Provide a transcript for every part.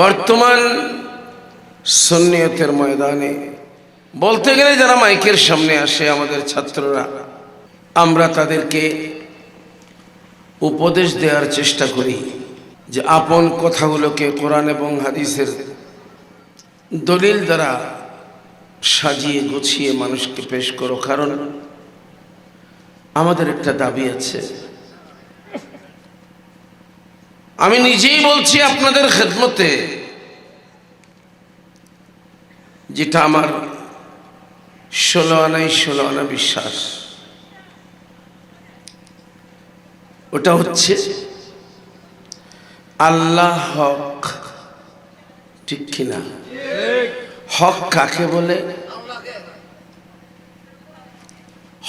বর্তমান সুন্নিয়তের ময়দানে বলতে গেলে যারা মাইকের সামনে আসে আমাদের ছাত্ররা, আমরা তাদেরকে উপদেশ দেওয়ার চেষ্টা করি যে আপন কথাগুলোকে কোরআন এবং হাদিসের দলিল দ্বারা সাজিয়ে গুছিয়ে মানুষকে পেশ করো। কারণ আমাদের একটা দাবি আছে, আমি নিজেই বলছি আপনাদের খেদমতে, যেটা আমার 16 আনায় 16 আনা বিশ্বাস, ওটা হচ্ছে আল্লাহ হক। ঠিক কিনা? হক কাকে বলে?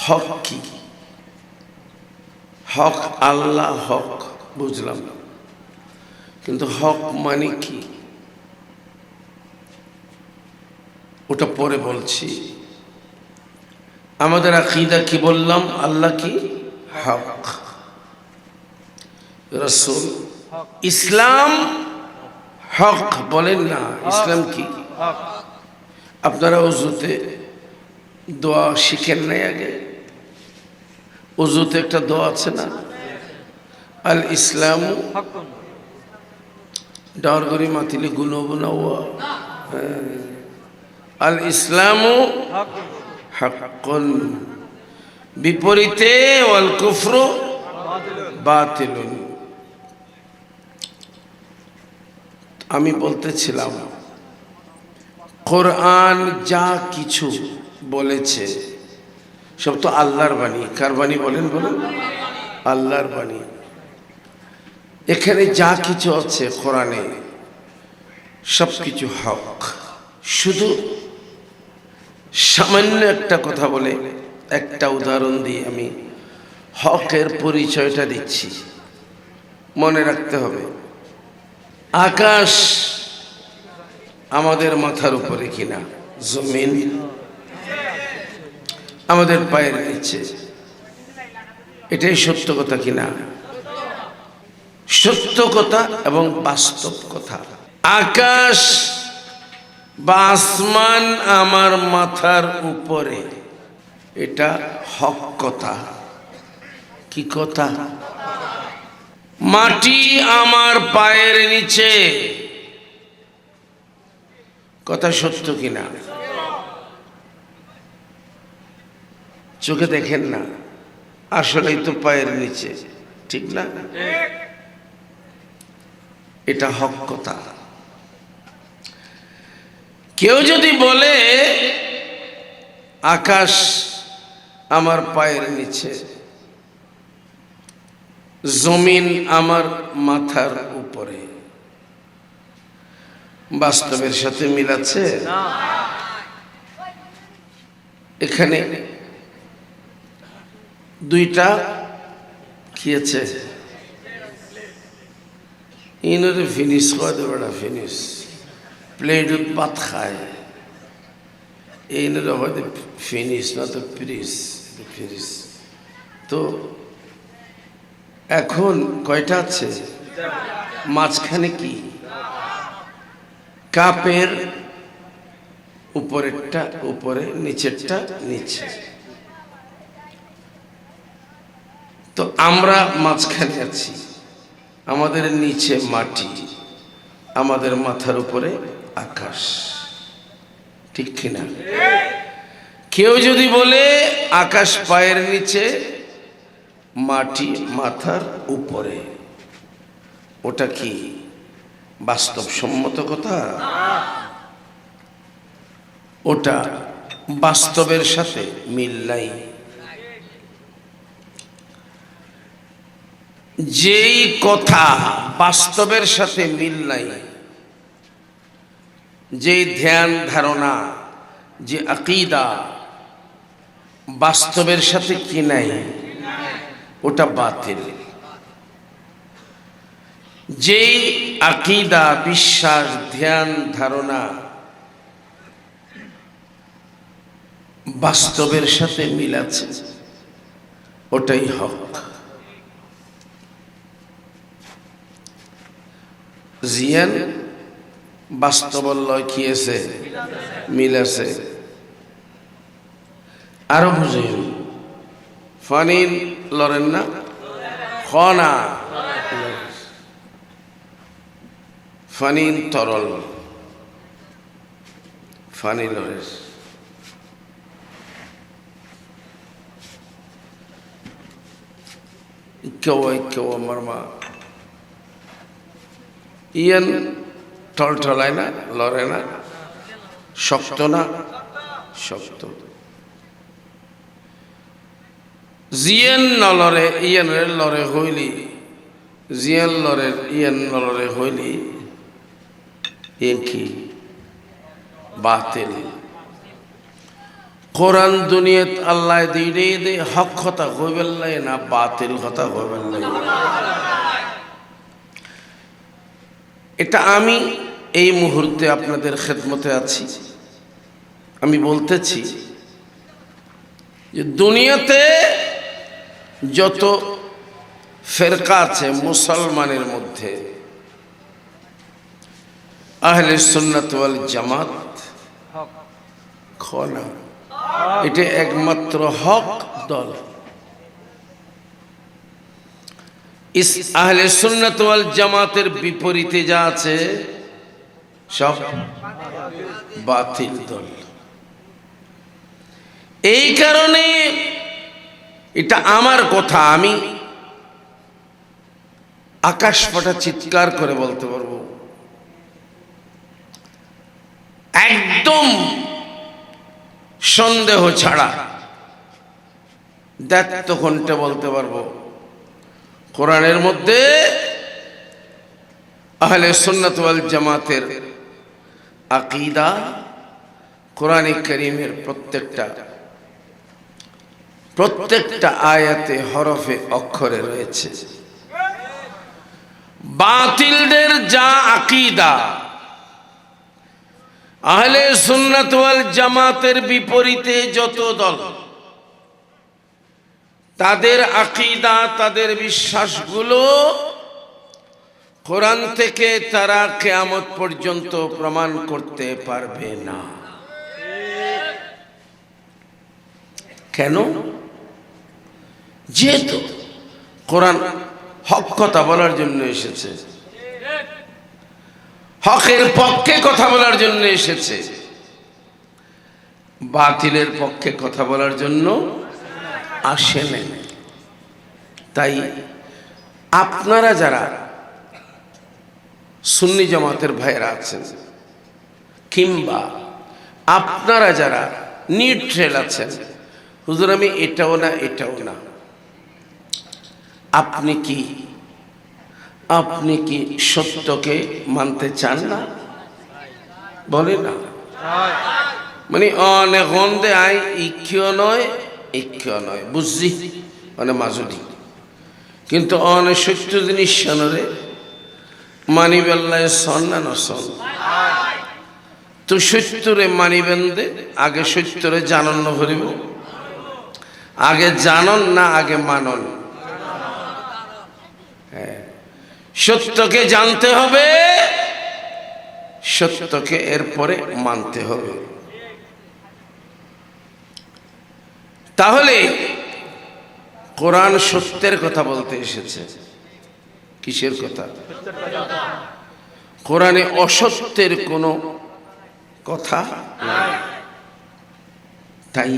হক কি? হক আল্লাহ হক বুঝলাম, কিন্তু হক মানে কি ওটা পরে বলছি। আমাদের আকীদা কি বললাম? আল্লাহ কি? হক। রাসূল ইসলাম হক বলেন না। ইসলাম কি? আপনারা ওযুতে দোয়া শিখেন নাই? আগে ওযুতে একটা দোয়া আছে না, আল ইসলাম ডারগরি মাতিলে গুনবনা ওয়া আল ইসলামু হাক্কুন, বিপরীতে ওয়াল কুফরু বাতিলুন। আমি বলতেছিলাম কোরআন যা কিছু বলেছে সব তো আল্লাহর বাণী। কার বাণী বলেন? বলেন আল্লাহর বাণী। এখানে যা কিছু আছে কোরআনে সব কিছু হক। শুধু সামান্য একটা কথা বলে, একটা উদাহরণ দিয়ে আমি হকের পরিচয়টা দিচ্ছি। মনে রাখতে হবে, আকাশ আমাদের মাথার উপরে কিনা, জমিন আমাদের পায়ের নিচে, এটাই সত্য কথা কিনা? সত্য কথা এবং বাস্তব কথা। আকাশ বা আসমান আমার মাথার উপরে, এটা হক কথা। কি কথা? মাটি আমার পায়ের নিচে, কথা সত্য কিনা? চোখে দেখেন না, আসলেই তো পায়ের নিচে, ঠিক না? এটা হক কথা। কেউ যদি বলে আকাশ আমার পায়ের নিচে, জমিন আমার মাথার উপরে, বাস্তবের সাথে মিল আছে? এখানে দুইটা কি আছে? ইনরে ফিনিশ করে বড়া ফিনিশ প্লেট ভাত খায়, এইনরে হয়তো ফিনিশ না তো ফ্রিজ। ফ্রিজ তো এখন কয়টা আছে? মাঝখানে কি? কাপের উপরেরটা উপরে, নিচেরটা নিচে। তো আমরা মাঝখানে আছি, আমাদের নিচে মাটি, আমাদের মাথার উপরে আকাশ, ঠিক কিনা? কেউ যদি বলে আকাশ পায়ের নিচে, মাটি মাথার উপরে, ওটা কি বাস্তবসম্মত কথা? ওটা বাস্তবের সাথে মিল নাই। যেই কথা বাস্তবের সাথে মিল নাই, যে ধ্যান ধারণা, যে আকীদা বাস্তবের সাথে কি নাই, ওটা বাতিল। যেই আকীদা, বিশ্বাস, ধ্যান ধারণা বাস্তবের সাথে মিল আছে, ওটাই হক। জিয়ান বাস্তবর লয় কি আছে, মিল আছে। আরো বুঝেন, ফানির লড়েন না, খনা ফানিন তরল, ফানি লড়ে। কেউ আমার মা ইয়ান টলটলায় না, লড়ে না, শক্ত না, শক্ত। জিয়ান নলরে ইয়ানের লড়ে হইলি, জিয়ান লড়ে ইয়ান নলরে হইলি, কি বাতিল। কোরআন দুনিয়াত আল্লাহ দিলে দে হক কথা হইবেন না, বাতিল কথা হইবেন না। এটা আমি এই মুহূর্তে আপনাদের খেদমতে আছি। আমি বলতেছি যে দুনিয়াতে যত ফেরকা আছে মুসলমানের মধ্যে, আহলে সুন্নাত ওয়াল জামাত খনা, এটা একমাত্র হক দল। আহলে সুন্নাত ওয়াল জামাতের বিপরীতে যা আছে সব বাতিল দল। এই কারণে এটা আমার কথা, আমি আকাশ ফাটা চিৎকার করে বলতে পারবো, একদম সন্দেহ ছাড়া দায়িত্ব ঘন্টা বলতে পারবো, কোরআনের মধ্যে আহলে সুন্নাত ওয়াল জামাতের আকীদা কোরআনে কারীমের প্রত্যেকটা আয়াতে হরফে অক্ষরে রয়েছে। বাতিলদের যা আকীদা, আহলে সুন্নাত ওয়াল জামাতের বিপরীতে যত দল, তাদের আকীদা, তাদের বিশ্বাসগুলো কোরআন থেকে তারা কিয়ামত পর্যন্ত প্রমাণ করতে পারবে না। কেন? যেহেতু কোরআন হক কথা বলার জন্য এসেছে, হকের পক্ষে কথা বলার জন্য এসেছে, বাতিলের পক্ষে কথা বলার জন্য আসেন। তাই আপনারা যারা সুন্নি জামাতের ভাইরা আছেন, কিংবা আপনারা যারা নিউট্রাল আছেন, হুজুর আমি এটাও না এটাও না, আপনি কি সত্যকে মানতে চান না? বলে না, মানে অনেক গন্ধে আই ইক্ষিও নয় বুঝছি, মানে মাজুদি, কিন্তু অনেক সত্য জিনিস শোনরে মানিবেল্লায় সন না নসন। তো সত্যরে মানিবেন দে, আগে সত্যরে জানন না করিব, আগে জানন না আগে মানন। হ্যাঁ, সত্যকে জানতে হবে, সত্যকে এরপরে মানতে হবে। তাহলে কোরআন সত্যের কথা বলতে এসেছে। কিসের কথা? কোরআনে অসত্যের কোনো কথা নাই। তাই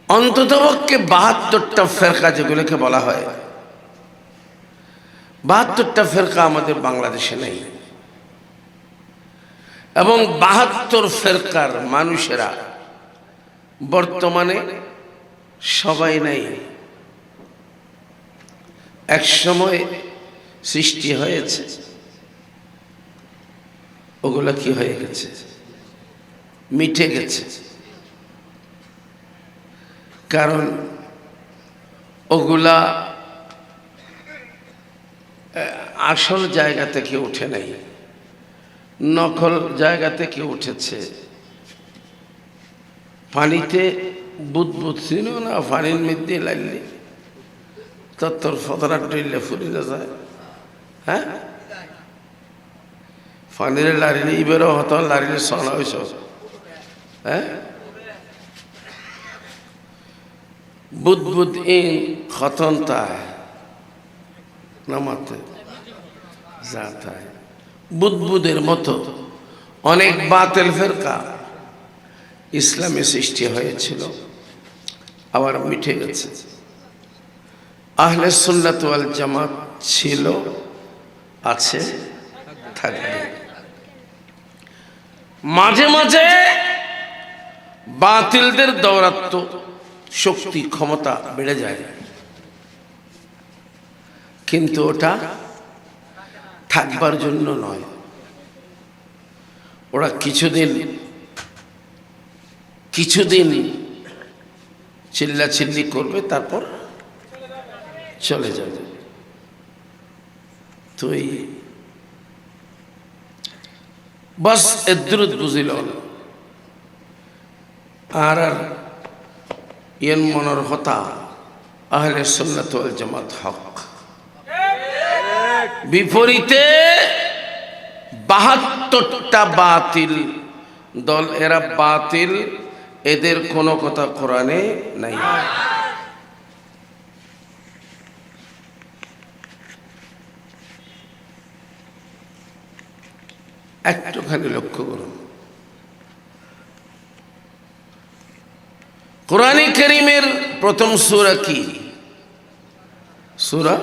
অন্ততপক্ষে 72টা ফেরকা যেগুলোকে বলা হয়, 72টা ফেরকা আমাদের বাংলাদেশে নেই, এবং 72 ফেরকার মানুষেরা বর্তমানে সবাই নাই। এক সময় সৃষ্টি হয়েছে, ওগুলা কি হয়ে গেছে? মিটে গেছে। কারণ ওগুলা আসল জায়গা থেকে উঠে নাই, নকল জায়গা থেকে উঠেছে। পানিতে বুদবুদ ছিল না, পানির মধ্যে লাগলে তোর ফতরা টইলে ফুরিয়ে যায়। হ্যাঁ, ফানিরে লারিলে ইবেরও হতন লারিলে সনা হইস হ্যাঁ বুদ বুদ ইন খতন তায় নামাতে যাতা है বুদবুদের মতো অনেক বাতিল ফিরকা ইসলামে সৃষ্টি হয়েছিল আবার মিটে গেছে আহলে সুন্নাত ওয়াল জামাত ছিল আছে থাকবে মাঝে মাঝে বাতিলদের দৌরাত্ম শক্তি ক্ষমতা বেড়ে যায় কিন্তু ওটা থাকবার জন্য নয় ওরা কিছুদিন চিল্লাচিল্লি করবে তারপর চলে যাবে তো বাস এদ্রুত বুঝিল আর ইয়েন মনের হতা আহলে সুন্নাত ওয়াল জামাত হক বিপরীতে ৭২টা বাতিল দল এরা বাতিল এদের কোনো কথা কোরআনে নাই একটুখানি লক্ষ্য করুন কোরআনে কারীমের প্রথম সূরা কি সূরা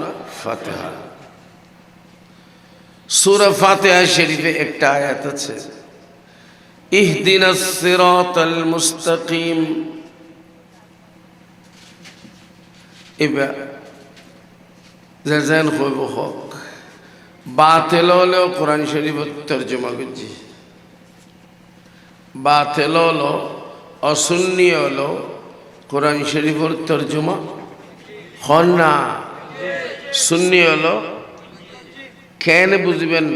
ফাতিহা সূরা ফাতিহা শরীফে একটা আয়াত আছে ইহদিনাস সিরাতাল মুস্তাকিম এবা জাযান হইব হক বাতিল হলো কোরআন শরীফ তরজমা করছি বাতিল হলো অসুন্নি হলো কোরআন শরীফের তরজমা হন না সুন্নি হলো কেন বুঝবেন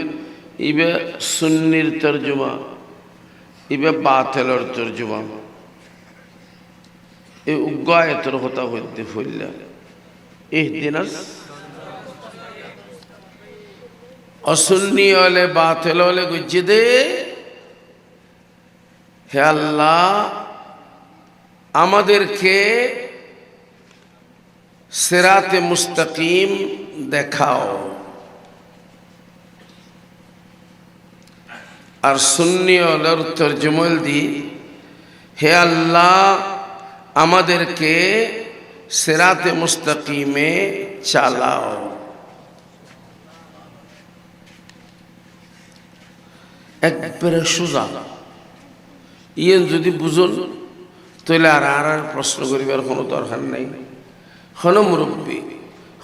ইবে সুন্নির তরজমা ইবে বাতিলের তরজমা এই উগ্গায়তের কথা হইতে ফইলা ইহদিনাস অসুন্নি হলে বাতিল হলে গুজি দে হে আল্লাহ আমাদেরকে সিরাতে মুস্তাকিম দেখাও আর সুন্নি হলের তরজমা দি হে আল্লাহ আমাদেরকে সিরাতে মুস্তাকিমে চালাও একবারে সোজা ইয়েন যদি বুঝুন তাহলে আর প্রশ্ন করিবার কোনো দরকার নাই হন মুরব্বী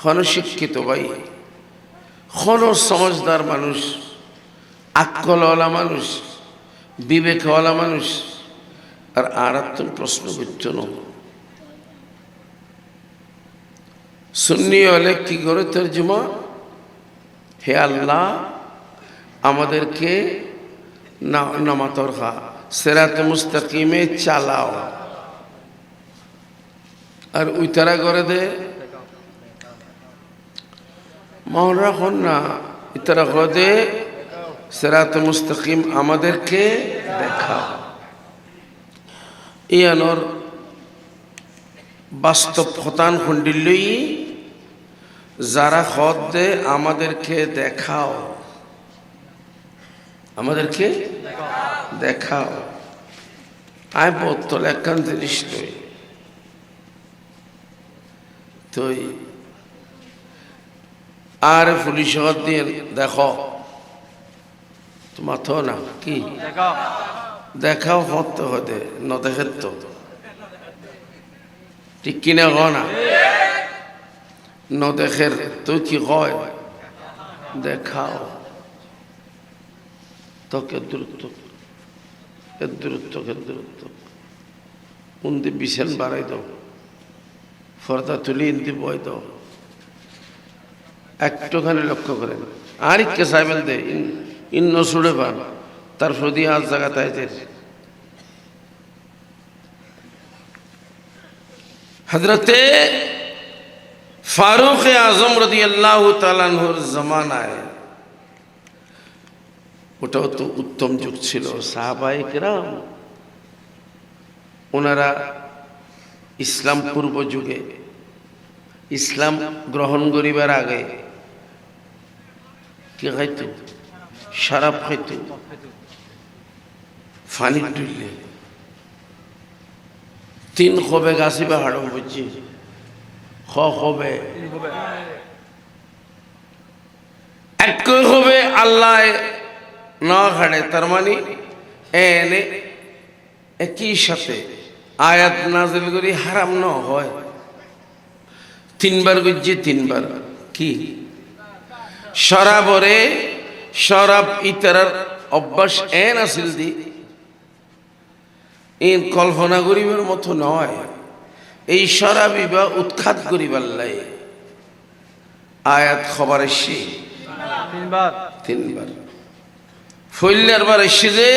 হন শিক্ষিত ভাই হন সমঝদার মানুষ আকলওয়ালা মানুষ বিবেকওয়ালা মানুষ আর তুমি প্রশ্ন করছো না সুন্নি হলে কি করে তরজমা হে আল্লাহ আমাদেরকে নামাতরখা সিরাতে মুস্তাকিমে চালাও আর উইতারা করে দে মন রাখুন না ইতারা করে দে সিরাতে মুস্তাকিম আমাদেরকে দেখাও ইয়ানোর বাস্তব হতান খন্ডিল্লই যারা খত দে আমাদেরকে দেখাও আমাদেরকে দেখাও আয় বোতল একখান জিনিস তুই আর পুলিশ দিয়ে দেখো তোমার তো না কি দেখাও হতে হতে ন দেখে তো ঠিক কিনা হ না ন দেখের তুই কি হয় দেখাও তোকে দূরত্ব উন্দি বিছান বাড়াই দাও ফর্দা তুলি ইন্দি বয় দাও একটুখানি লক্ষ্য করেন আর ইকে সাইবেল দে ইন্ন সুড়ে পান তার সদি আজ জায়গা তাইতে হযরতে ফারুক আজম রাদিয়াল্লাহু তাআলা আনহুর জামানায় ওটাও তো উত্তম যুগ ছিল। সাহাবায়ে কেরাম ওনারা ইসলাম পূর্ব যুগে, ইসলাম গ্রহণ করিবার আগে কি খাইত? শরাব খাইত, ফানি টুললে 3 খবে গাছি বা হাড় বুঝছি খবে এক হবে আল্লাহ না খাড়ে, তার মানে এনে একই সাথে আয়াত নাজিল করি হারাম ন হয়। 3 বার গুজি 3 বার কি শরাবরে শরাব ইতারার অভ্যাস এন আসিল দি এই কল্পনা করিবার মতো নয়। এই শরাবি বা উৎখাত করিবার লাই আয়াত খবর এসে 3 বার ফইলার বার এসে যে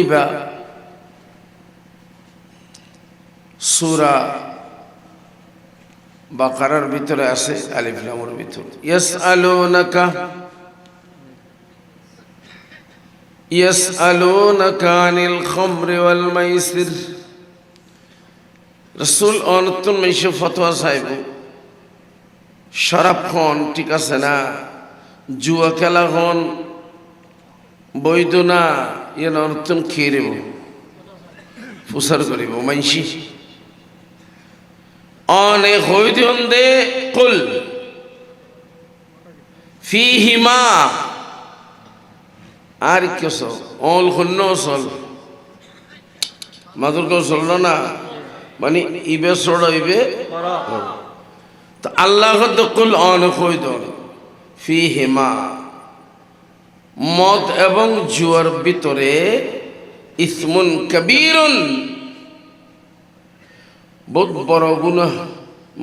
এবার সূরা বাকারার ভিতরে আছে আলিফ লামের ভিতরে ইয়াসআলুনাকা আনিল খামরি ওয়াল মাইসির। রাসূল অনতুন মাইশে ফতোয়া চাইব শরাব খন ঠিক আছে না, জুয়া খেলা খন বৈধ না, ইয়ে নতুন খেয়ে প্রচার করিব মাইশি অনেক হইতে দে কুল ফিহিমা আর কেস অল খন্ন চল মাদুর কেউ চলল না, মানে ইবে সড়াইবে তো আল্লাহ কুল অনেক হইত ফিহিমা মদ এবং জুয়ার ভিতরে ইসমুন কবীরুন বহুত বড় গুনাহ।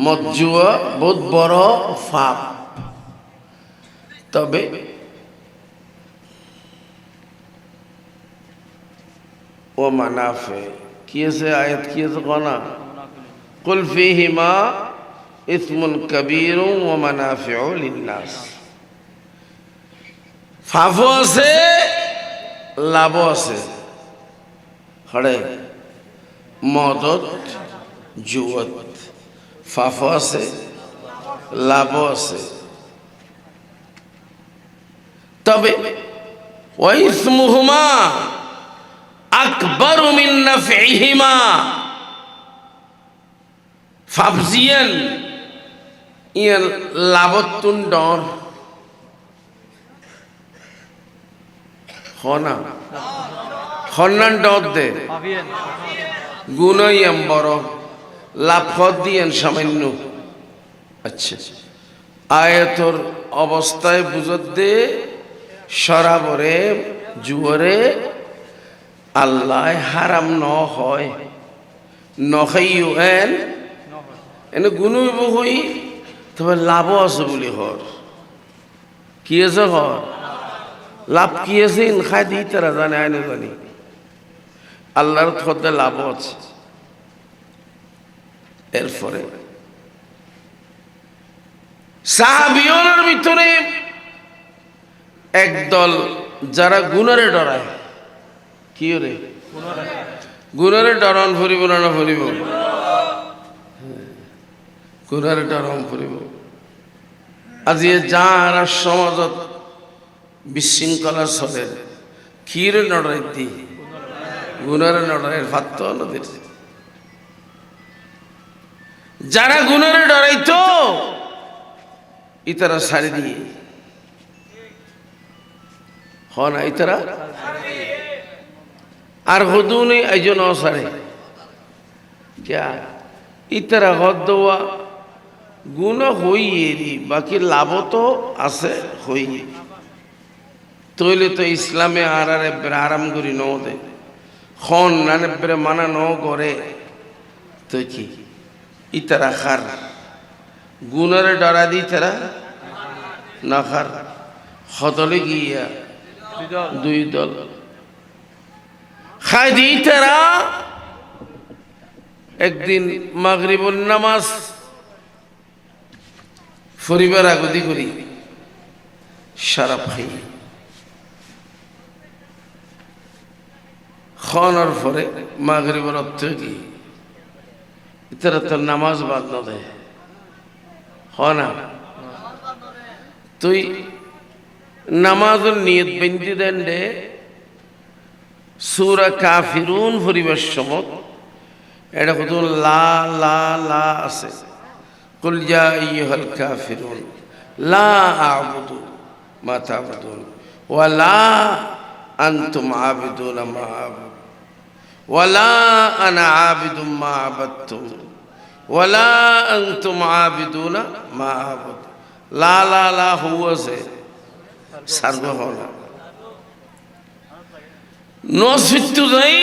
মদ জুয়া বহুত বড় পাপ। তবে ও মানাফে কি আছে আয়াত কি আছে কোনা কুল ফিহিমা ইসমুন কবীরুন ওয়া মানাফিউ লিন-নাস। ফাফও আছে লাভও আছে। হড়ে মদত জুয়াত ফাফও আছে লাভও আছে। তবে ওয়া ইসমুহুমা আকবারু মিন নাফইহিমা। ফাফজিয়ান ইয়ার লাভতুন ডর হনা হন্নান ডর দে গুনাইয়াম বড় লাভ দিয়েন সামান্য। আচ্ছা আয়াতর অবস্থায় বুঝত দে শরাবরে জুয়ারে আল্লাহ হারাম ন হয় নখাইও এনে গুনুইব হই, তবে লাভও আছে বলি হর কি আছে হর লাভ কি আছে ইন খাই দিই তারা জানে আইনে জানি আল্লাহর থতে লাভও আছে। এরপরে সাহাবিয়নের ভিতরে একদল যারা গুনারে ডরায়, কি রে গুনারে ডরন ফুরিব না ফুরিব, গুনারে ডরন ফুরিব। আজি যারা সমাজত বিশৃঙ্খলা চলে কিরে নড়াই দি গুনারে নড়াইয়ের ভাত নদীর। যারা গুনারে ডরাইতো ইতারা ছাড়ি দিয়ে হন ইতারা আর হদুনি একজন অসারে क्या ইতারা হদওয়া গুণ হইয়েরি বাকি লাভ তো আছে হইয়ে তৈলে তো ইসলামে আর আরাম করি ন দে খন নানে মানা ন করে তো কি ইতারা খার গুণরে ডরা দি তারা না খার হদলে গিয়া 2 দল খাই দি তারা। একদিন মাগরিবুন নামাজ ফরিবার আগদি করি শরাব খাই খাওয়ানোর পরে মাগরিবের অর্থ কি ইতারা তো নামাজ বাদ না দেয় হয় না তুই নামাজের নিয়ত বেঁধে দেন রে সূরা কাফিরুন পরিবেশ সমত এটা কত লা লা লা আছে কুল ইয়া আইয়ুহাল কাফিরুন লা আ'বুদু মা তা'বুদুন ওয়া লা আনতুম আবিদুনা মা আ'বুদু ওয়া লা আনা আবিদুম মা আবাদতুম ওয়া লা আনতুম আবিদুনা মা আ'বুদু লা লা লা হুয়া সে সার্ব হনা নসিত্তু যাই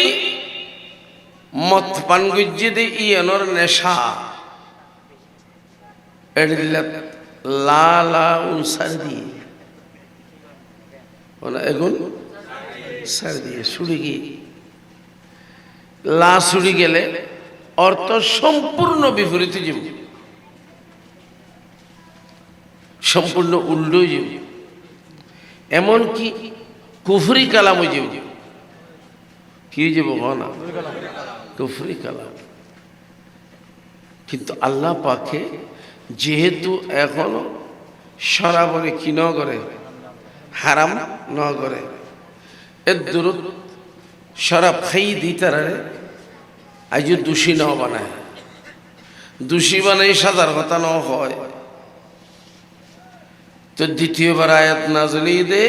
মত পান গুজ্জে দে ইয়ানোর নেশা এডিল্লাত লা লা উন সারদি ওনা এগুন সারদি সুড়ি কি লা সুড়ি গেলে অর্থ সম্পূর্ণ বিপরীত জীব সম্পূর্ণ উল্টো জীব এমন কি কুফরি কালাম জীব কি জীব না কুফরি কালাম কিন্তু আল্লাহ পাকে যেহেতু এখনো শরাবরে কি ন করে হারাম ন করে এর দূরত শরাব খাই দিতারে আজ দোষী ন বানায় দোষী বানাই সাদার কথা ন হয় তো দ্বিতীয়বার আয়াত নাজলি দে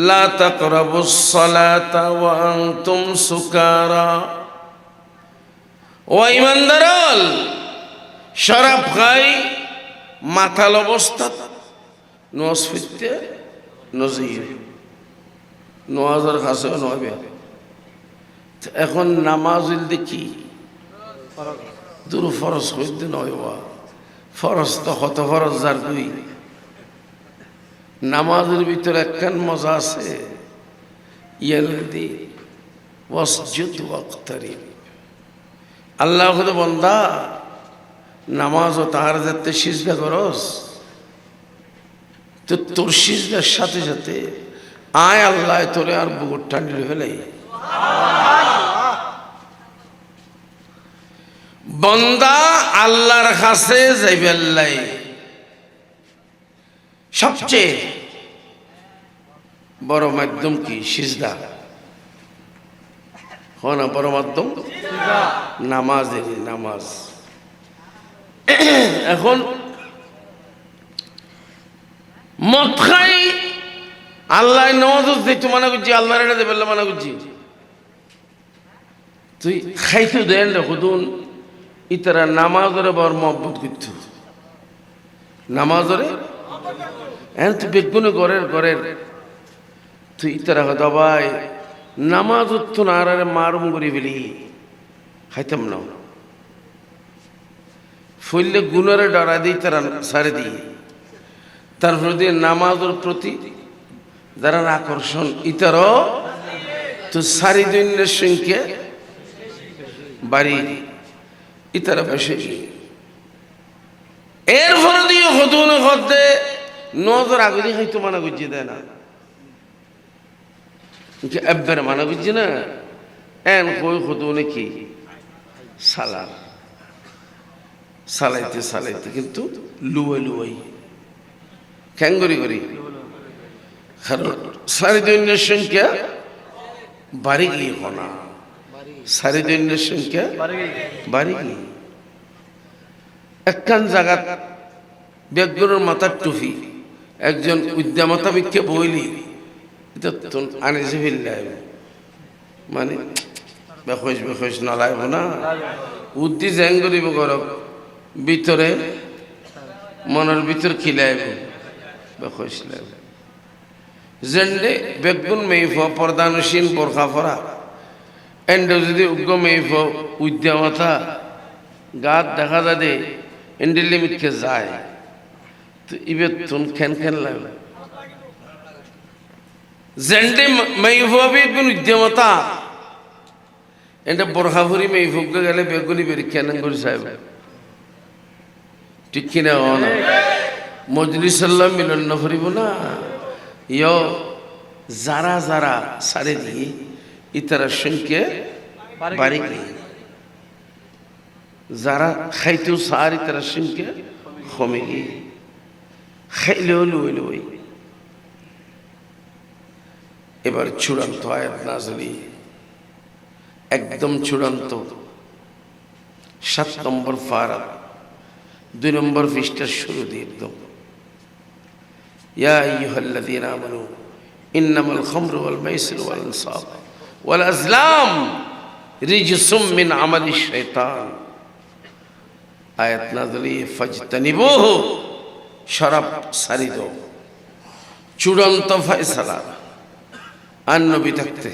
লা তাকরাবুস সালাতা ওয়া আনতুম সুকারা ও ঈমানদারল শরাব খাই মাতাল অবস্থা নজ ফিরতে নজির নওয়াজের কাছে নবে এখন নামাজ দেখি দূর ফরজ হইতে নয় ফরজ তো কত ফরজ যার দুই নামাজের ভিতরে একখান মজা আছে ইয়ালদি ওয়াসজুদ ওয়াক্তারিব আল্লাহ খুদ বন্দা নামাজও তাহার যাতে সিজদা করস তো তোর সিজদার সাথে সাথে আয় আল্লাহ তোরে আর বুকুর টানি ফেলে বন্দা আল্লাহর কাছে যাইবে আল্লাহ সবচেয়ে বড় মাধ্যম কি সিজদা হয় না বড় মাধ্যম নামাজ নামাজ এখন মদ খাই আল্লাহ নওয়াজ দিতে মানা করছি আল্লাহর এটা দেবে মানা করছি তুই খাইতে দেন হুদুন ইতারা নামাজরে বড় মহব্বত করতো নামাজরে হ্যাঁ তুই বেগুনে ঘরের তুই ইতারা হতো ভাই নামাজ উত্তো না আর মারুম করি ফেলি খাইতাম না ফইলে গুণরে ডরা দিই তারা সারে দিই তারপরে দিয়ে নামাজের প্রতি যারা আকর্ষণ ইতারও তো সারি দৈন্যের সংখ্যা বাড়ি ইতারা বেশি এরপরে দিয়ে হতুন হতে নজর আগুলি হয়তো মানা গুজিয়ে দেয় না একবারে মানা বুঝছি না এন কই হতুনে কি সালার সালাইতে সালাইতে কিন্তু লুয়াই ক্যাঙ্গরি করি কারণ সারি দৈন্যের সংখ্যা বাড়ি গিয়ে হনা সারি দৈন্যের সংখ্যা বাড়ি গিয়ে একখান জায়গা বেগুনের মাথার টুফি একজন উদ্যামতাবিককে বইলি এটা আনে যে মানে বেখোশ নলাইব না উদ্দি জ্যাং করিব গরব ভিতরে মনের ভিতর খিলাইব বেখোশ লাইব জেন্ডে বেগুন মেইফ পর্দানুসীন বোরখা ফরা এন্ডে যদি উগ্র মেইফ উদ্যামতা গাত দেখা যায় দে এন্ডের লিমিটকে যায় তো ইবে তুন খেন লাগে জেন্ডে মেইফবি কোন উদ্যমতা এটা বোরখাফুরি মেইফুকে গেলে বেগুনি বেরি কেন করে সাহেব ঠিক কিনা না মজলিস আল্লাহ মিলন না করিব না ইয় যারা যারা সারে দিয়ে ইতারার সংখ্যা বাড়ি গিয়ে যারা খাইতেও সার ইতারার সংখ্যা কমে গিয়ে খাইলেও লুই লুই এবার চূড়ান্ত আয়াত নাযিল একদম চূড়ান্ত 7 নম্বর পারা 2 নম্বর পৃষ্ঠার শুরু দিয়ে একদম ইয়া আইয়ুহাল্লাযীনা আমানু ইন্নামাল খামরু ওয়াল মাইসিরু ওয়াল আনসাব ওয়াল আজলাম রিজসুম মিন আমালিশ শাইতান আয়াত নাযিল ফাজতানিবুহু শরাব সারি দাও চূড়ান্ত ফয়সালা আর নবী থাকতে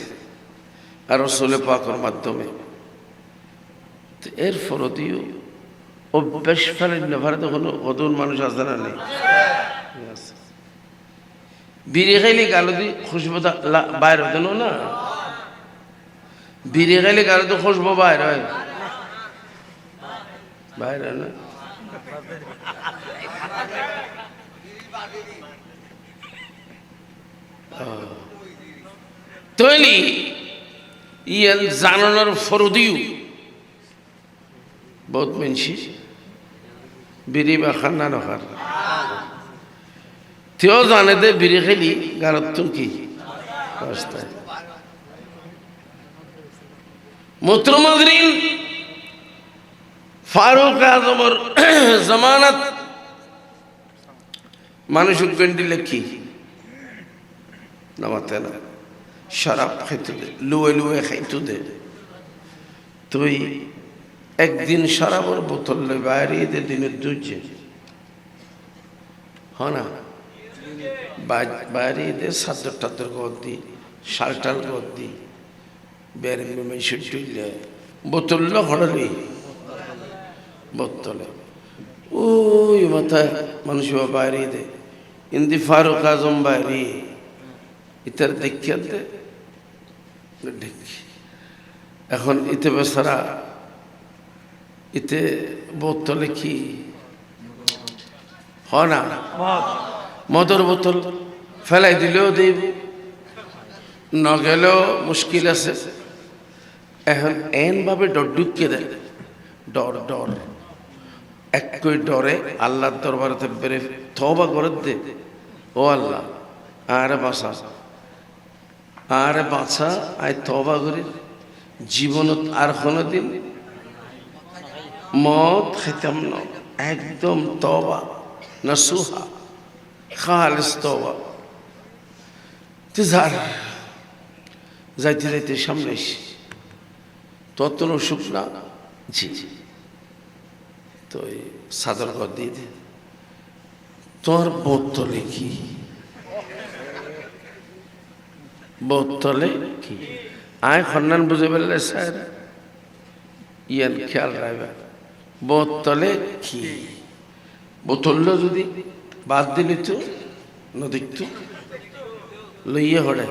আর রাসূল পাকের মাধ্যমে এর ফরদিও অভ্যাস ফেলেন না ভারতে কোনো অদূর মানুষ আছে না নেই বিড়ি খাইলে গালো দি খুশবু বাইর হতে না বিড়ি খাইলে গালো তো খুশবু বাইর হয় বাইর হয় না তৈলি ইয়ান জানানোর ফরদিও বহুত মানুষ বিড়ি বা খান্না নখার তেও জানে দে বিড়ি খেলি গারত তো কি অবস্থায় মুহতারাম ফারুক আজমের জামানত মানুষ গন্ডি লেখি নামাতে না শরাব খাইতে দে লুয়ে লুয়ে খাইতে দে তুই একদিন শরাবের বোতল বাইরে দে দিনের দুজে হনা বাইরে দে সাদর টাদর গদ দি শালটাল গদ দি বেরে মেশে টুইলে বোতল হড়লি বোতলে ওই মাথায় মানুষ বাইরে দে ইন্দি ফারুক আজম বাইরে ইতার দেখিয়া দে দেখি এখন ইতে বেচারা ইতে বোতলে কি হয় না মদর বোতল ফেলাই দিলেও দেব ন গেলেও মুশকিল আছে এখন এন ভাবে ডর ঢুকিয়ে দেয় ডর ডর একই ডরে আল্লাহর দরবারে বেড়ে তওবা করে দে ও আল্লাহ আরে বাঁচা আয় তওবা করি জীবনত আর কোনোদিন মদ খাইতাম না একদম তওবা নসুহা খালিস তওবা তিজার যাইতে যাইতে সামনে এসে ততন শুকনা জি তো সাদর ঘর দিয়ে দে তোর বোতলে কি বোতলে কি আয় খন্নান বুঝে বললে স্যার ইয়ান খেয়াল রাখবে বোতলে কি বোতল যদি বাদ দিলি তো নদীকতো লইয়ে হড়ে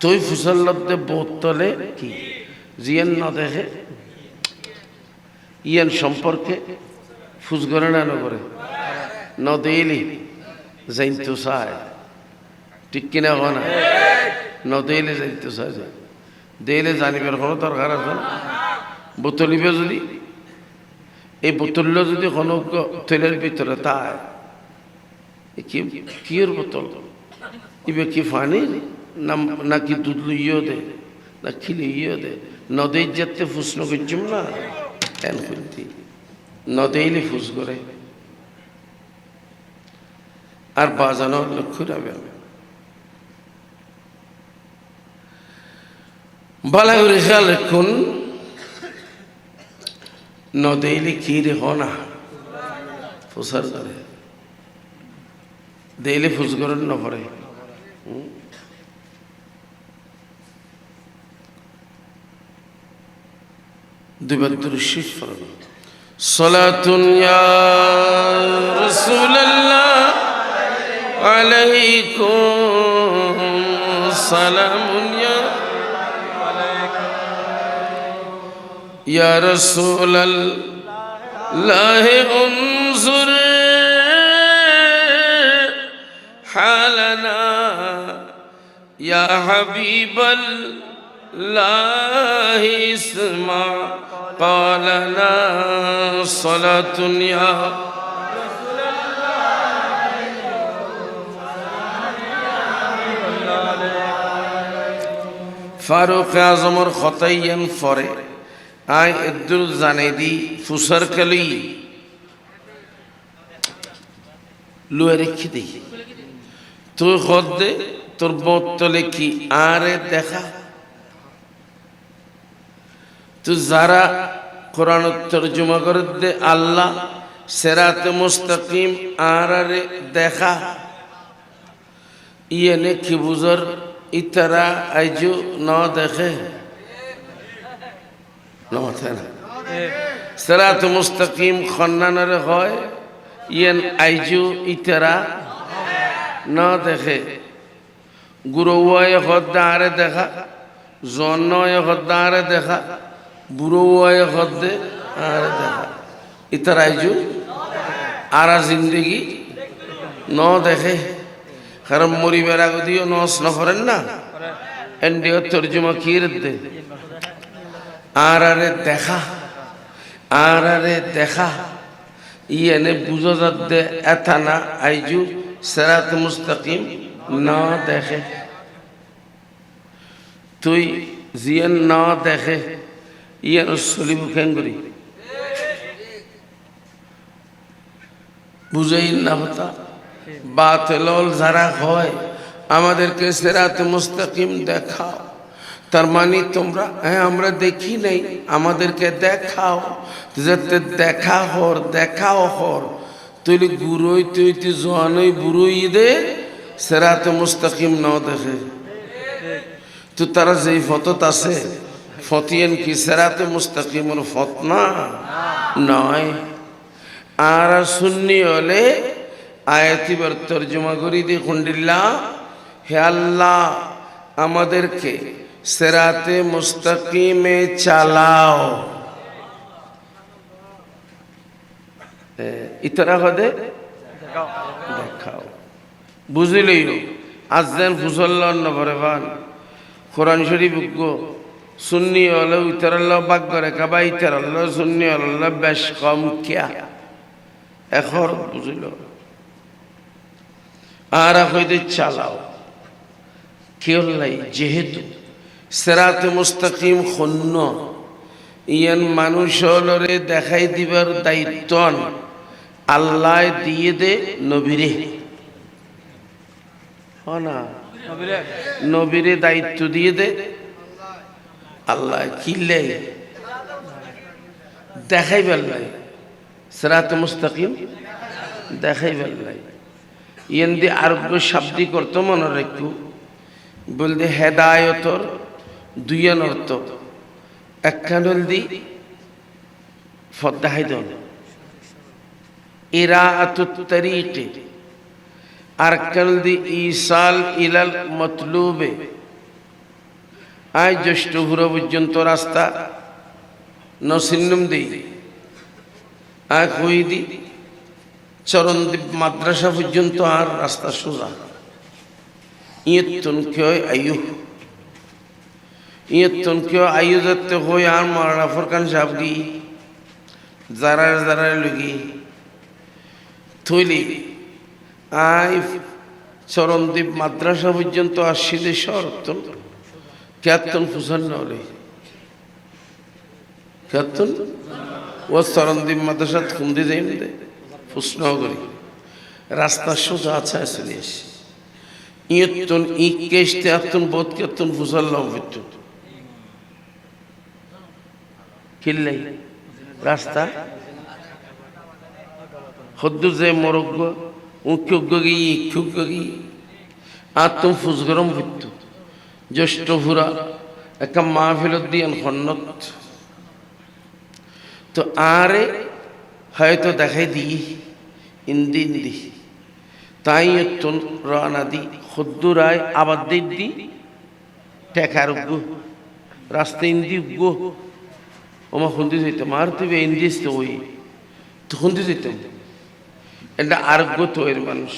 তুই ফুসল্লতে বোতলে কি জিয়ান না দেখে ইয়ান সম্পর্কে ফুসগরে না নগরে ন দিলি যাইতো চায় ঠিক কিনা হওয়া না ন দিলে যাইতো চায় দিলে জানিবার কোনো দরকার আছে না বোতলিবে যদি এই বোতল যদি কোনো তেলের ভিতরে তাই কির বোতল ইবে কি পানির নাকি দুধ লইয়েও দে না খিলিয়েও দে নদীর যেতে ফুসন করছুম না এন খুলতি নদেইলে ফুস করে আর বাজানোর লক্ষ্য রাখবে বালা করে খেয়াল রাখুন নদেইলে কি রে হনা ফুসার করে দেইলে ফুস করেন না পরে দুবার দুরূদ পড়ুন সালাতুন ইয়া রাসূলুল্লাহ আলাইকুম সালামুন ইয়া রাসূলুল্লাহ উনজুর حالنا يا حبيب الله اسمع قالنا صلاة يا ফারুক আজমর খতাইয়ান ফরে আই ইদ্দুল জানেদি ফুসার কালি লুয়ে রেখে দিই তুই খদ দে তোর বোতলে কি আরে দেখা তুই যারা কোরআন তরজমা করে দে আল্লাহ সিরাতে মুস্তাকিম আরে দেখা ইয়েনে কি বুঝর ইতারা আইজু ন দেখে সিরাতে মুস্তাকিম খন্নানরে হয় ইয়েন আইজু ইতারা ন দেখে গুরুওয়ায় হদ্দা আরে দেখা জন্নয় হদ্দা আরে দেখা বুড়োওয়ায় হদ্দে আরে দেখা ইতারা আইজু আরা জিন্দগি ন দেখে কারণ মরিবার আগে দিও নস না করেন না এন্ডিও তর্জমা কি দে আরে দেখা আরে দেখা ইয়েনে বুঝো যাতে এথা না আইজু সিরাত মুস্তাকিম না দেখে তুই জিয়েন না দেখে ইয়েন চলিব কেঙ্গুরি বুঝাই না হতা বাতিল যারা হয় আমাদেরকে সিরাত মুস্তাকিম দেখাও তার মানে তোমরা হ্যাঁ আমরা দেখি নাই আমাদেরকে দেখাও যাতে দেখা হর দেখাও হর তুই গুরুই তুই তুই জোয়ানই বুড়োই দে সিরাত মুস্তাকিম নাও দেখে তো তারা যেই ফতত আছে ফতিয়ান কি সিরাত মুস্তাকিমের ফত না নয় আর সুন্নি হলে আয়াতিবার তর্জমা করি দি খুন্ডিল্লা হে আল্লাহ আমাদেরকে সিরাতে মুস্তাকিমে চালাও ইতরা হদে দেখাও বুঝিলই আজদেন ফুসল্লাহ নবরেবান কোরআন শরীফ গো সুন্নি হলে ইতরাল্লাহ বাগ করে কাবা ইতরাল্লাহ সুন্নি হল্লাহ বেশ কম কিয়া এখন বুঝিল আর হইতে চালাও কেউ নাই যেহেতু সিরাতে মুস্তাকিম খন্ন ইয়ান মানুষ হলরে দেখাই দিবার দায়িত্ব আল্লাহ দিয়ে দে নবীরে না নবীরে দায়িত্ব দিয়ে দে আল্লাহ কিলে দেখাই বেলাই সিরাতে মুস্তাকিম দেখাই বেলাই ইয়ান দি আরোগ্য শাব্দিক অর্থ মনে রাখু বলতে হেদায়তর দুইয়ান অর্থ একখান দি ফদ্দাহাই দল ইরাআতুত তরিকে আর কান দি ইসাল ইলাল মতলুবে আই জ্যেষ্ঠ হুরা পর্যন্ত রাস্তা নসিন্নম দি আই কই দি চরণদ্বীপ মাদ্রাসা পর্যন্ত আর রাস্তা সোজা ইয়তুন কেউ আয়ু ইয়তুন কেউ আয়ু যাতে হই আর মারা ফরকান সাবগি যারা যারা লগি থইলি আই চরণদ্বীপ মাদ্রাসা পর্যন্ত আসছি দে শরতন কেতন ফুসান নলে কেতন ও চরণদ্বীপ মাদ্রাসা খুন্দি যাই দে প্রশ্ন করি রাস্তা সোজা আছে চলে আসি ইয়তুন ই কেশতে আতুন বোধ কেতন ফুসাল্লাম বিদ্যুৎ কিল্লাই রাস্তা হদ্দু যে মরগ্য উক্কি ইক্ষুগি আতুম ফুসগরম বিদ্যুৎ জ্যেষ্ঠ ফুরা একটা মাহফিলত দিয়ান খন্নত তো আরে হয়তো দেখাই দিই ইন্দি ইন্দি তাই রানা দি খুদ্দুরায় আবার দি টেকার উগ্গো রাস্তা ইন্দি উগ্গো ওমা খুন্দি যেতাম আর তুই ইন্দি আসতে ওই তো খুন্দি যেতাম এটা আরোগ্য তৈরি মানুষ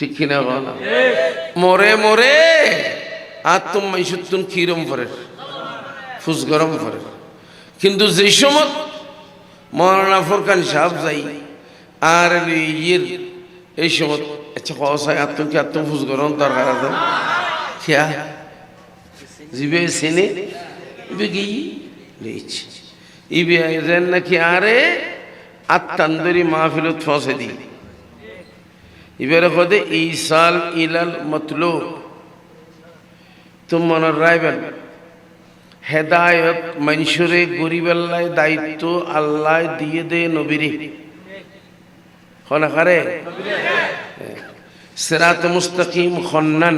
ঠিক কিনা বলা মরে মরে আর তুমি সত্যুন কিরম করে ফুস গরম করে কিন্তু যে সময় মৌলানা ফোরকান সাহেব যাই আর ইয়ের এই সময় আচ্ছা কসায় আত্ম কি আত্ম ফুস গরম দরকার আছে খেয়া জিবে সেনে ইবে গিয়ে লেছি ইবে যেন নাকি আরে আত্মান্দরি মাহফিলত ফসে দি এবারে কদে ইসাল ইলাল মতলুব তুম মনের রায়বেন হেদায়ত মানুষরে গরিবাল্লায় দায়িত্ব আল্লাহ দিয়ে দে নবীরে খনাকারে সিরাত মুস্তাকিম খন্নান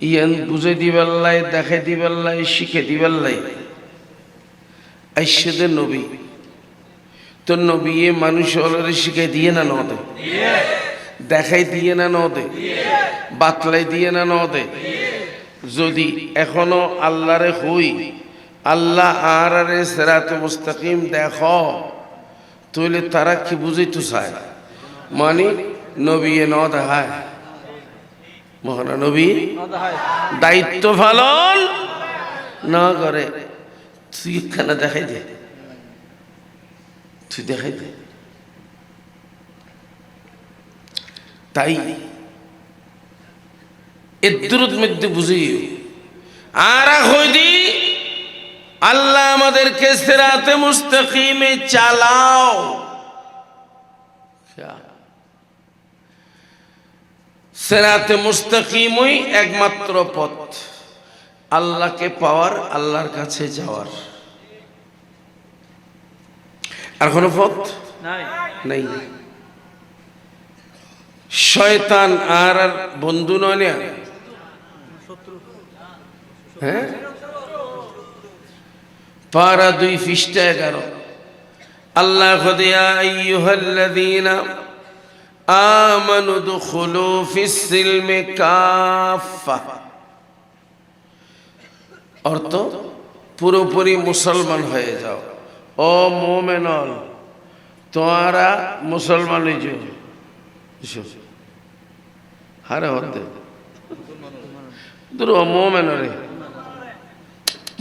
ইয়ান বুঝে দিবাল্লায় দেখে দিবাল্লায় শিখে দিবাল্লায় আইসদে নবী তো নবী মানুষ অলরে শিখে দিয়ে না নদে দেখাই দিয়ে না নদে বাতলাই দিয়ে না নদে যদি এখনো আল্লাহরে হই আল্লাহ আর সিরাত মুস্তাকিম দেখো তাহলে তারা কি বুঝাইতে চায় মানে নবী ন দেখায় মহানা নবী দায়িত্ব পালন না করে তুই খানা দেখাই দে তুই দেখাই দে তাই এদ্দুরুত মধ্যে বুঝি আর হইদি আল্লাহ আমাদেরকে সিরাতে মুস্তাকিমে চালাও সিরাতে মুস্তাকিমই একমাত্র পথ আল্লাহকে পাওয়ার আল্লাহর কাছে যাওয়ার আর কোনো পথ নাই শয়তান আর বন্ধু নয় না হ্যাঁ পারা 2 পৃষ্ঠা 11 আল্লাহ খোদিয়া আইয়ুহাল্লাযীনা আমানু দুখুলু ফিস সিলমি কাফা অর্থ পুরোপুরি মুসলমান হয়ে যাও ও মুমিনুন তোমরা মুসলমান হয়ে হারে হতে দুরো মুমিনরে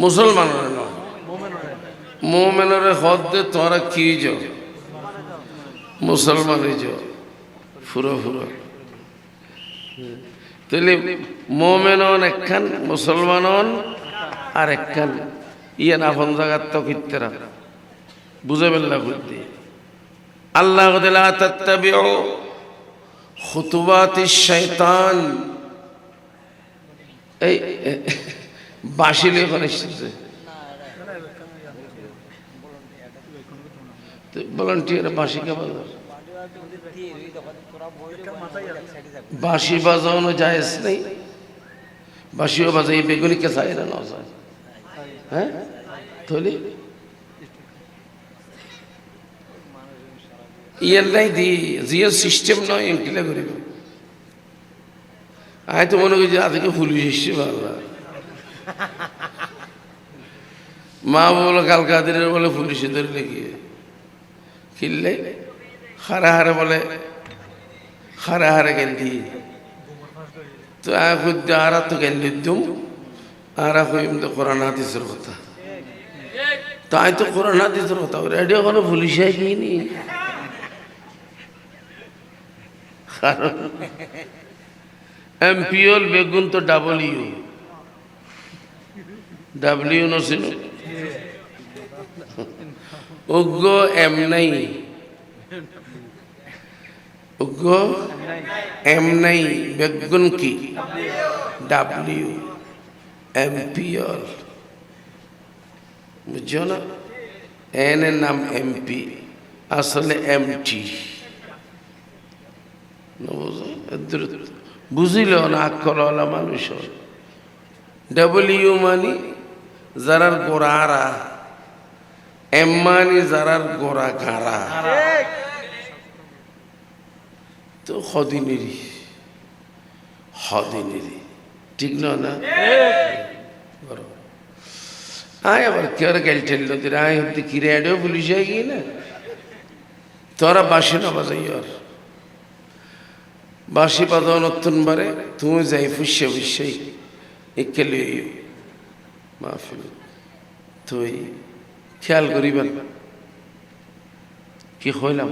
মুসলমানরে নয় মুমিনরে হতে তোমরা কি যাও মুসলমান হয়ে যাও ফুরো ফুরো তাহলে মুমিনুন একখান মুসলমানন আর একখান ইয়ে না ফোন জায়গার তো কিত্তেরা বুঝে বেল্লা বুদ্ধি আল্লাহ লা তাত্তাবিউ খুতুবাতিশ শাইতান এই বাসিলে ওখানে এসেছে ভলান্টিয়ার বাসি কে বাজার বাসি বাজানো জায়েজ নেই বাসিও বাজাই বেগুনি কে চাই না যায় হ্যাঁ থলি ইয়ার নাই দি জিয়ার সিস্টেম নয় এমকিলা করিব আয় তো মনে করছি আজকে পুলিশ এসছে বাংলা মা বলো কালকাদিনের বলে পুলিশে ধরে লেগে কিনলে হারে হারে বলে হারে হারে গেলি তো আর তো গেলি দুম আর কইম তো কোরআন হাদিসের কথা তাই তো কোরআন হাদিসের কথা রেডিও কোনো পুলিশে গিয়ে কারণ এমপিওল বেগুন তো ডাব্লিউ নছিল উগ্র এম নাই উগ্র এম নাই বেগুন কি ডাব্লিউ এমপিওল বুঝছো না এন এর নাম এমপি আসলে এমটি বুঝিল না আকলওয়ালা মানুষ ডাব্লিউ মানি যারার গোড়ারা এম মানি যারার গোড়া গাড়া তো হদিনেরই ঠিক না আয় আবার কেউ গেল ঠেলল আয় হতে কি রেডিও পুলিশ হয়ে গিয়ে না তোরা বাসে না বাজাই আর বাঁশি বাজাও নতুন বারে তুমি যাই ফুসে ফুসেই একেলে মাহফিল তুই খেয়াল করিবেন কি হইলাম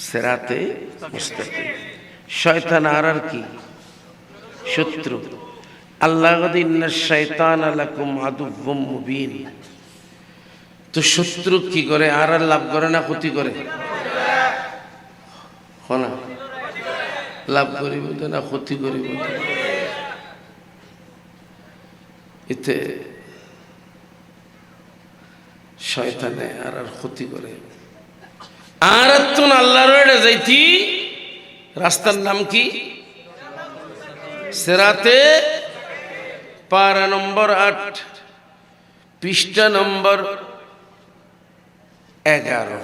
সিরাতে মুস্তাকিম শয়তান আর কি শত্রু আল্লাহ ইন্না শাইতানা লাকুম আদুউম মুবিন তো শত্রু কি করে আর লাভ করে না ক্ষতি করে হনা লাভ করিব না ক্ষতি করিব এতে শয়তানে আর ক্ষতি করে আর তুন আল্লাহর ওড়ে যাইতি রাস্তার নাম কি সিরাতে পারা নম্বর 8 পৃষ্ঠা নম্বর 11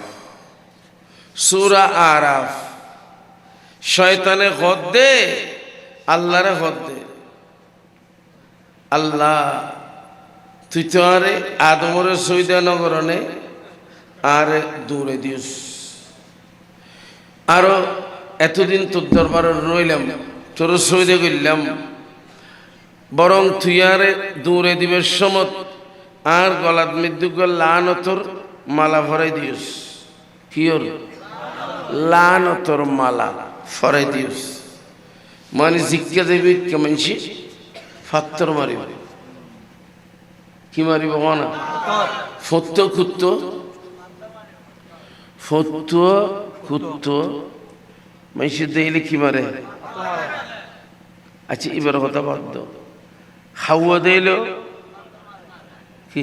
সূরা আরাফ শয়তানে খত দে আল্লাহরে খত দে আল্লাহ তুই তো আরে আদমরে সৈদা নগরনে আর দূরে দিস আরো এতদিন তোর দরবারে রইলাম তোর সৈদে করলাম বরং তুই আরে দূরে দিবের সমত আর গলাত মৃত্যু লানতর মালা ভরাই দিস কিয়র লানতর মালা ফরাই দিস মানে জিজ্ঞা দেবী কেমনছি ফাত্তর মারিব কি মারিব না ফত্ত খুত্ত ফত্ত খুত্ত মাইসে দেখলে কি মারে আচ্ছা এবার কথা বাদ দাও হাওয়া দিল কি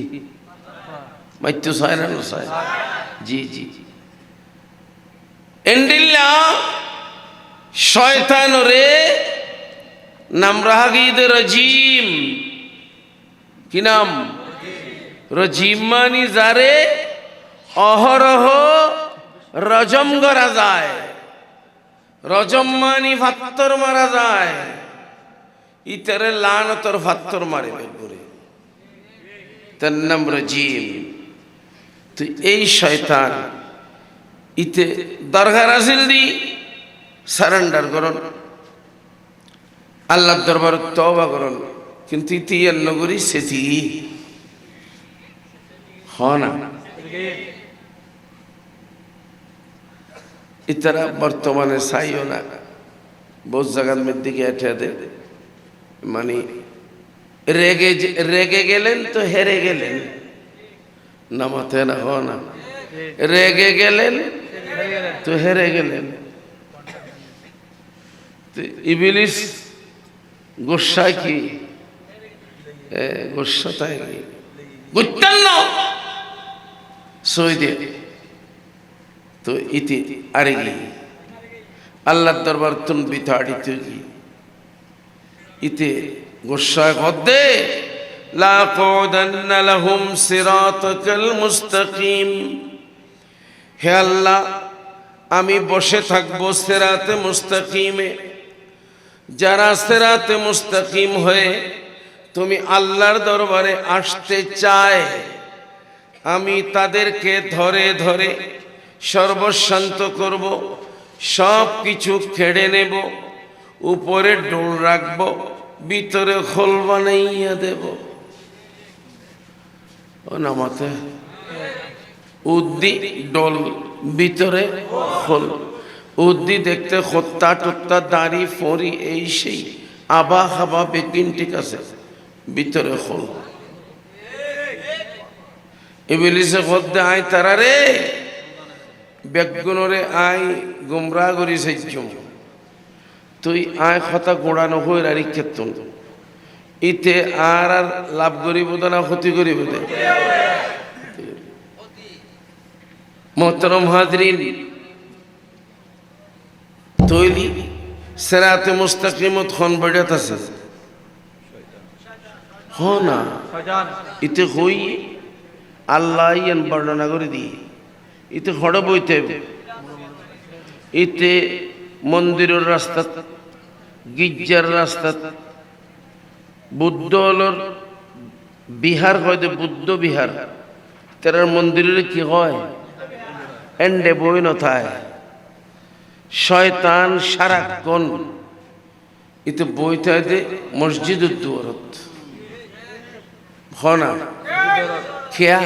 মাইতো চায় না চায় জি জি এন্ডিল্লা শয়তান রে নামরাহাগিদ রাজিম কি নাম রাজিম মানি যারে অহরহ রজম করা যায় রজম মানি ফাত্তর মারা যায় ইতারে লানতর ফাত্তর মারে বেগুরে তার নাম রাজিম তো এই শয়তান ইতে দরকার আসিল দি সারেন্ডার করুন আল্লাহর দরবারে তওবা করুন কিন্তু ইতি নগরী সেটি হনা ইতারা বর্তমানে চাইও না বহু জায়গার মধ্যে গিয়ে দে মানে রেগে গেলেন তো হেরে গেলেন নামাতে না হ না রেগে গেলেন তো হেরে গেলেন ইবলিস গোসা কি গোসা তাই বুঝতেন না সইদে তো ইতি আরে গি আল্লাহর দরবার তুন বিতাড়িত গি ইতে গোসা গদে লাকুদান্না লাহুম সিরাতাকাল মুস্তাকিম হে আল্লাহ আমি বসে থাকবো সিরাতে মুস্তাকিমে যারা সিরাতে মুস্তাকিম হয়ে তুমি আল্লাহর দরবারে আসতে চায় আমি তাদেরকে ধরে ধরে সর্বশান্ত করব সব কিছু খেড়ে নেব উপরে ডোল রাখব ভিতরে খোল বানাইয়া দেব ও নামাতে উদ্দি ডোল ভিতরে খোল উদ্দি দেখতে খোত্তা টুত্তা দাড়ি ফড়ি এই সেই আবা হাবা বেকিন ঠিক আছে ভিতরে খোল ইবলিসে খোদ্দে আয় তারা রে বেগুনরে আয় গুমরা করি সাইজুম তুই আয় কথা গোড়ানো হয়ে রারি ক্ষেত্র ইতে আর আর লাভ করিব না ক্ষতি করিব মোহতরম হাজরিন তৈরি সিরাতে মুস্তাকিমত খন বড়াত আছে হ না ইতে হই আল্লাহ ইয়ান বর্ণনা করে দি ইতে হড় বইতে ইতে মন্দিরের রাস্তা গির্জার রাস্তা বুদ্ধ হলর বিহার হয়তো বুদ্ধ বিহার তার মন্দিরের কি হয় এন্ডে বই নথায় শয়তান সারাক্ষণ ইতে বইতে দে মসজিদের দুয়ারত হনা খেয়া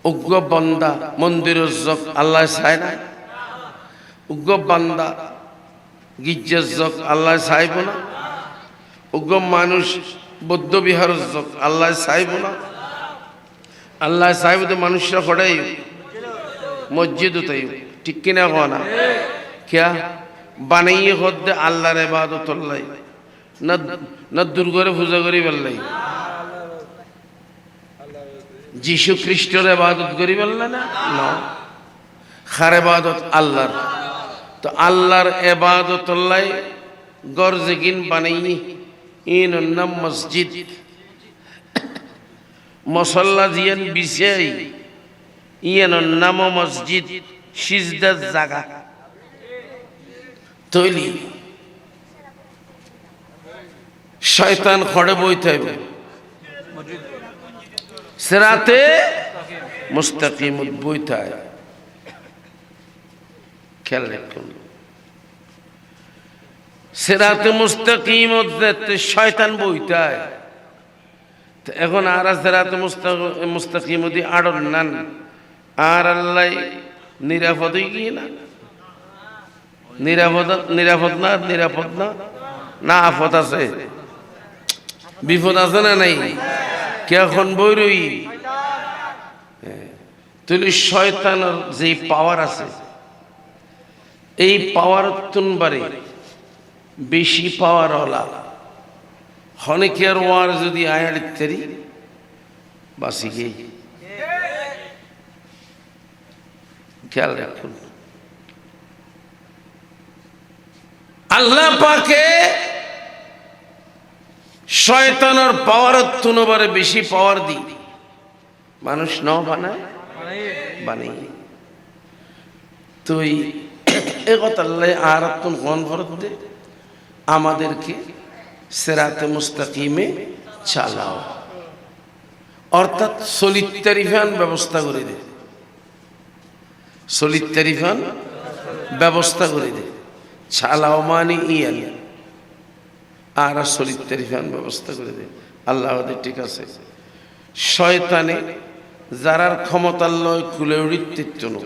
উগ্র বান্দা মন্দিরের জক আল্লাহ চায় না, উগ্র বান্দা গির্জার জক আল্লাহ চাইব না, উগ্র মানুষ বৌদ্ধ বিহারের জক আল্লাহ চাইব না। আল্লাহ চাইব তো মানুষরা কটাই মসজিদ তাই ঠিক কিনা কো না খেয়া বানাইয়ে হদ্দে আল্লাহর ইবাদত লাই না না দুর্গরে পূজা করি বললাই, যিশু খ্রিস্টের ইবাদত করি বললা না না, খার ইবাদত আল্লাহর। তো আল্লাহর ইবাদত লাই গরজে গিন বানাইনি ইন নাম মসজিদ মসল্লা জিয়ান বিছাই ইয়েন নাম মসজিদ সিজদার জায়গা তৈলি শয়তান খড়ে বইতে হবে সিরাতে মুস্তাকিম বইতে হয়। খেয়াল রাখুন সিরাতে মুস্তাকিম শয়তান বইতে হয়। এখন আর সিরাতে মুস্তাকিম দি আড়ন নান আর আল্লাহ নিরাপদ গিয়ে না, নিরাপদ না নিরাপদ না না আফত আছে বিপদ আছে না নাই কে এখন বইরই তুই শয়তানের যে পাওয়ার আছে এই পাওয়ার তুনবারে বেশি পাওয়ার ওলা হনেকের ওয়ার যদি আয়ার ইত্যাদি বাসি গে খেয়াল রাখুন। আল্লাহ পাকে শয়তানের পাওয়ার তুনবারে বেশি পাওয়ার দি মানুষ ন বানায় বানাই তুই এ কথা আল্লাহ আর তুন কোন ফরত দে আমাদেরকে সিরাতে মুস্তাকিমে চালাও, অর্থাৎ সলিদ তারিফান ব্যবস্থা করে দে, সলিদ তারিফান ব্যবস্থা করে দে চালাও মানে ইয়ান আর সলিদ তারিফান ব্যবস্থা করে দে। আল্লাহ ঠিক আছে শয়তানে যারার ক্ষমতার লয় কুলে উড়িত্য নো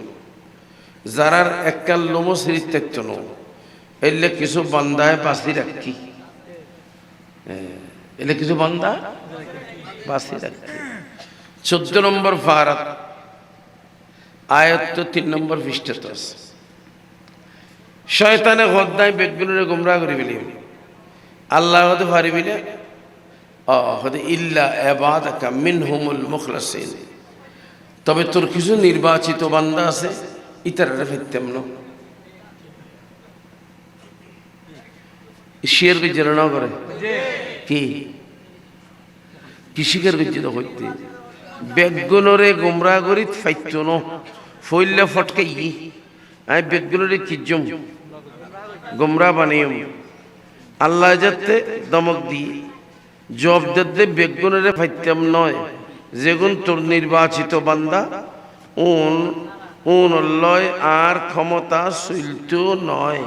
যারার একাল লোমো সিরিত্য নো এলে কিছু বান্দায় বাঁচি রাখি, এলে কিছু বান্দা বাঁচি রাখি। 14 নম্বর ফারাত আয়াত 3 নম্বর পৃষ্ঠাতে আছে শয়তানে গদ্দায় বেদগুলোরে গোমরাহ করে ফেলি আল্লাহ হতে পারিবি না হতে ইল্লা ইবাদাকা মিনহুমুল মুখলাসিন, তবে তোর কিছু নির্বাচিত বান্দা আছে ইতারা ফেরতাম না শিয়ের গজ্জে না করে কি কৃষিকের গজ্জে তো হইতে বেদগুলোরে গোমরাহ করি ফাইত ন ফইল্লা ফটকাই আই বেদগুলোরে কিজম গোমরাহ বানিয়ম আল্লাহ যাতে দমক দিয়ে জব দে বেগুনের ফাইতাম নয় যেগুন তোর নির্বাচিত বান্দা উন লয় আর ক্ষমতা শৈলত নয়।